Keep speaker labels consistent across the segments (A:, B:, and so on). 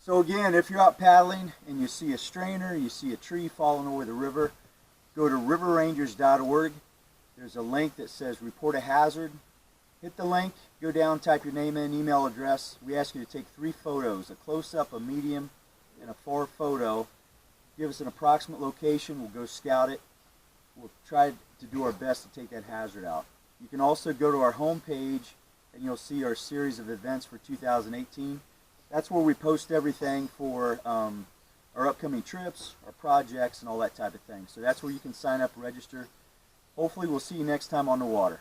A: So again, if you're out paddling and you see a strainer, you see a tree falling over the river, go to riverrangers.org. There's a link that says report a hazard. Hit the link, go down, type your name in, email address. We ask you to take 3 photos, a close-up, a medium, and a far photo. Give us an approximate location, we'll go scout it. We'll try to do our best to take that hazard out. You can also go to our homepage and you'll see our series of events for 2018. That's where we post everything for our upcoming trips, our projects, and all that type of thing. So that's where you can sign up, register. Hopefully we'll see you next time on the water.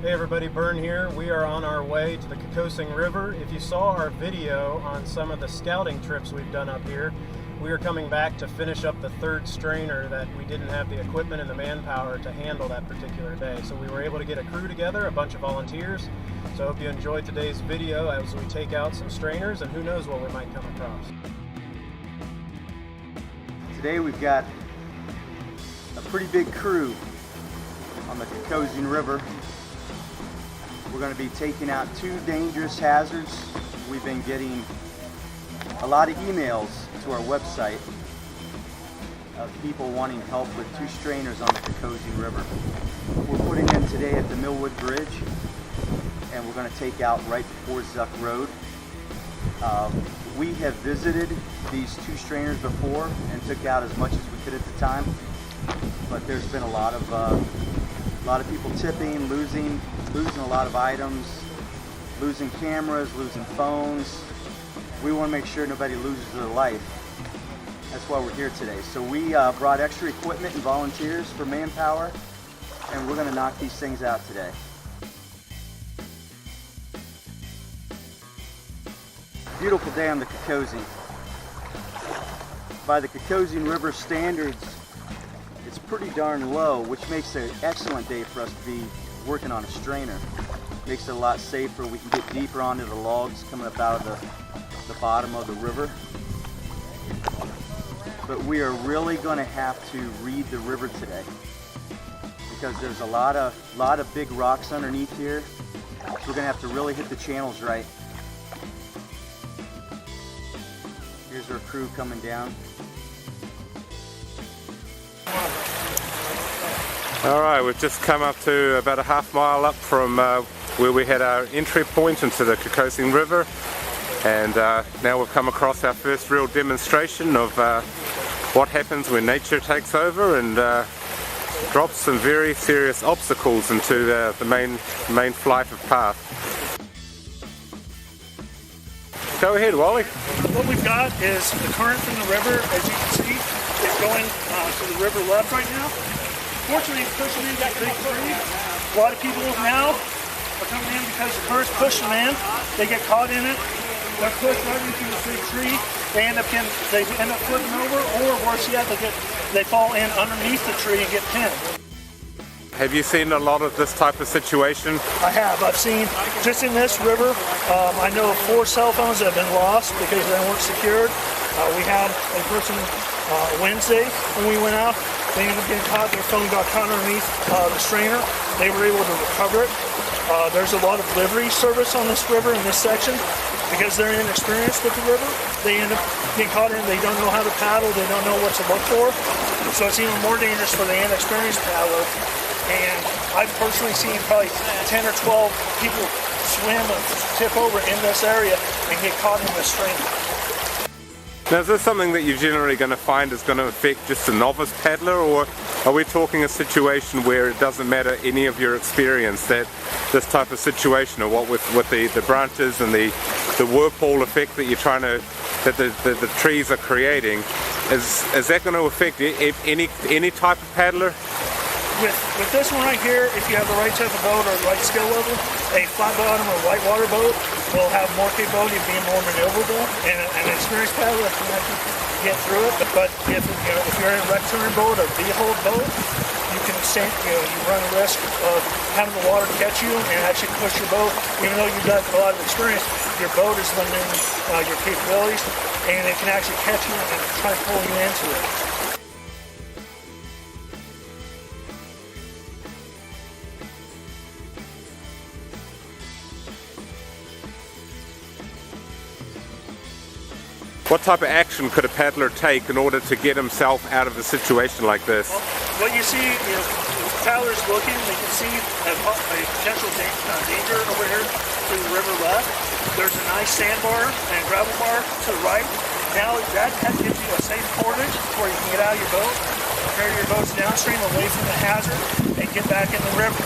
B: Hey everybody, Bern here. We are on our way to the Kokosing River. If you saw our video on some of the scouting trips we've done up here, we are coming back to finish up the 3rd strainer that we didn't have the equipment and the manpower to handle that particular day. So we were able to get a crew together, a bunch of volunteers. So I hope you enjoyed today's video as we take out some strainers and who knows what we might come across.
A: Today we've got a pretty big crew on the Kokosing River. We're going to be taking out 2 dangerous hazards. We've been getting a lot of emails to our website of people wanting help with 2 strainers on the Kokosing River. We're putting them today at the Millwood Bridge, and we're going to take out right before Zuck Road. We have visited these 2 strainers before and took out as much as we could at the time, but there's been a lot of people tipping, losing a lot of items, losing cameras, losing phones. We want to make sure nobody loses their life. That's why we're here today. So we brought extra equipment and volunteers for manpower, and we're going to knock these things out today. Beautiful day on the Kokosing. By the Kokosing River standards, it's pretty darn low, which makes it an excellent day for us to be working on a strainer. Makes it a lot safer. We can get deeper onto the logs coming up out of the bottom of the river. But we are really going to have to read the river today because there's a lot of big rocks underneath here. So we're going to have to really hit the channels right. Here's our crew coming down.
C: Alright, we've just come up to about a half mile up from where we had our entry point into the Kokosing River, and now we've come across our first real demonstration of what happens when nature takes over and drops some very serious obstacles into the main flight of path. Go ahead, Wally.
D: What we've got is the current from the river, as you can see, is going to the river left right now. Fortunately, it's pushing in that big tree. A lot of people now are coming in because the current's pushing them in. They get caught in it. They're pushed right into this big tree. They end up flipping over, or worse yet, they fall in underneath the tree and get pinned.
C: Have you seen a lot of this type of situation?
D: I have. I've seen, just in this river, I know of 4 cell phones that have been lost because they weren't secured. We had a person Wednesday when we went out. They ended up getting caught. Their phone got caught underneath the strainer. They were able to recover it. There's a lot of livery service on this river in this section because they're inexperienced with the river. They end up getting caught in. They don't know how to paddle. They don't know what to look for. So it's even more dangerous for the inexperienced paddler. And I've personally seen probably 10 or 12 people swim and tip over in this area and get caught in this strainer.
C: Now, is this something that you're generally going to find is going to affect just a novice paddler, or are we talking a situation where it doesn't matter any of your experience, that this type of situation, or what with the branches and the whirlpool effect that you're trying to, that the trees are creating, is that going to affect any type of paddler?
D: With this one right here, if you have the right type of boat or the right skill level, a flat bottom or whitewater boat will have more capability of being more maneuverable, and an experienced paddler can actually get through it. But if you're in a rec touring boat or V-hold boat, you can sink, you run the risk of having the water catch you and actually push your boat. Even though you've got a lot of experience, your boat is limiting your capabilities, and it can actually catch you and try to pull you into it.
C: What type of action could a paddler take in order to get himself out of a situation like this?
D: Well, what you see is paddlers looking, they can see a potential danger over here to the river left. There's a nice sandbar and gravel bar to the right. Now that gives you a safe portage where you can get out of your boat, carry your boats downstream away from the hazard, and get back in the river.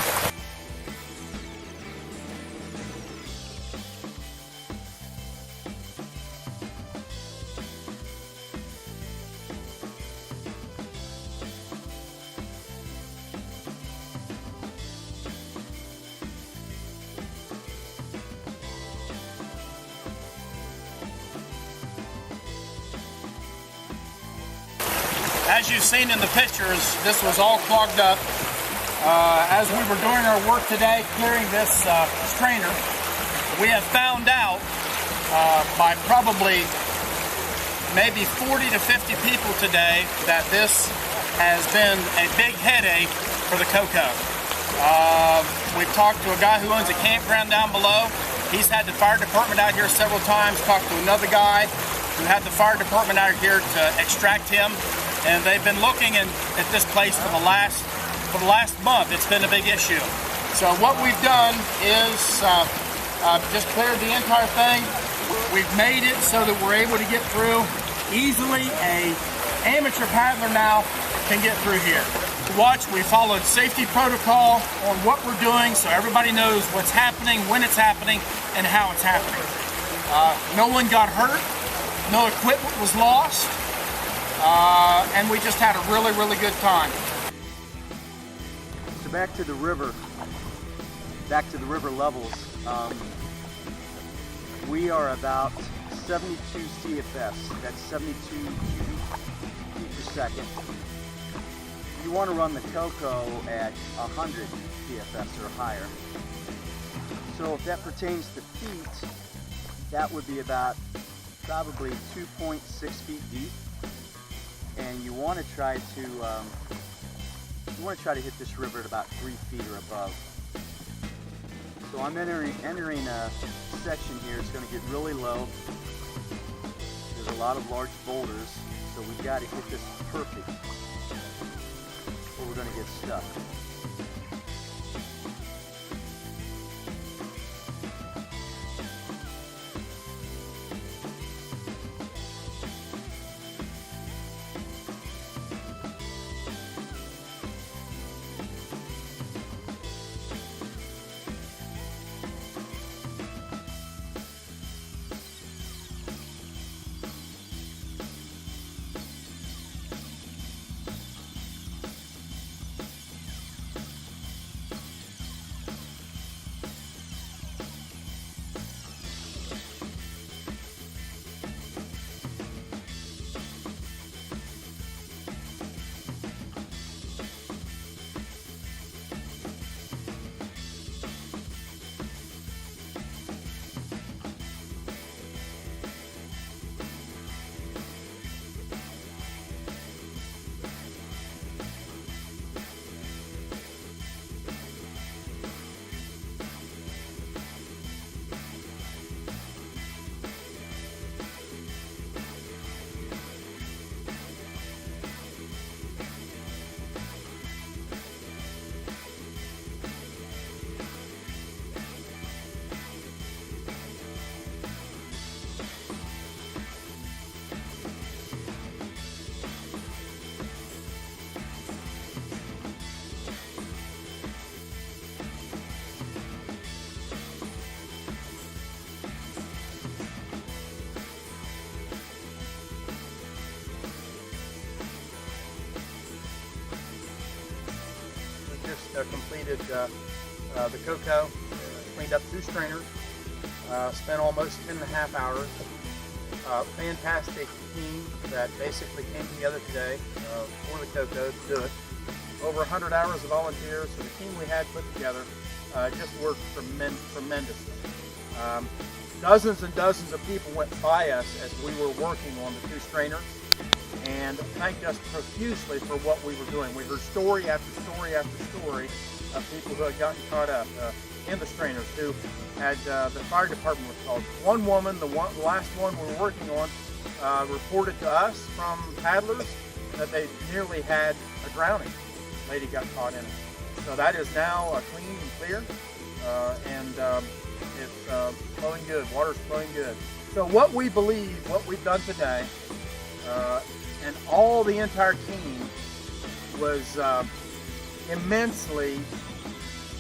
E: As you've seen in the pictures, this was all clogged up. As we were doing our work today, clearing this strainer, we have found out by probably maybe 40 to 50 people today that this has been a big headache for the Coco. We've talked to a guy who owns a campground down below. He's had the fire department out here several times, talked to another guy who had the fire department out here to extract him. And they've been looking at this place for the last month. It's been a big issue. So what we've done is just cleared the entire thing. We've made it so that we're able to get through easily. An amateur paddler now can get through here. Watch, we followed safety protocol on what we're doing so everybody knows what's happening, when it's happening, and how it's happening. No one got hurt. No equipment was lost. And we just had a really, really good time.
A: So back to the river levels. We are about 72 CFS, that's 72 cubic feet per second. You want to run the Coco at 100 CFS or higher. So if that pertains to feet, that would be about probably 2.6 feet deep. And you want to try to hit this river at about 3 feet or above. So I'm entering a section here. It's going to get really low. There's a lot of large boulders, so we've got to hit this perfect, or we're going to get stuck.
E: Completed the Coco, cleaned up 2 strainers, spent almost 10.5 hours. Fantastic team that basically came together today for the Coco to do it. over 100 hours of volunteers. So the team we had put together just worked tremendously. Dozens and dozens of people went by us as we were working on the 2 strainers and thanked us profusely for what we were doing. We heard story after story after story of people who had gotten caught up in the strainers, who had the fire department was called. One woman, the last one we were working on, reported to us from paddlers that they nearly had a drowning. Lady got caught in it. So that is now clean and clear, and it's flowing good. Water's flowing good. So what we believe, what we've done today, and all the entire team was immensely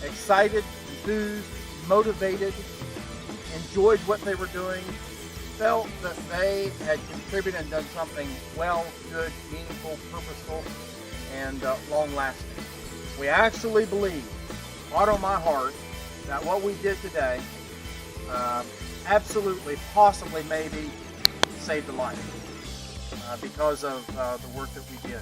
E: excited, enthused, motivated, enjoyed what they were doing, felt that they had contributed and done something well, good, meaningful, purposeful, and long-lasting. We actually believe, bottom of my heart, that what we did today absolutely, possibly, maybe saved a life because of the work that we did.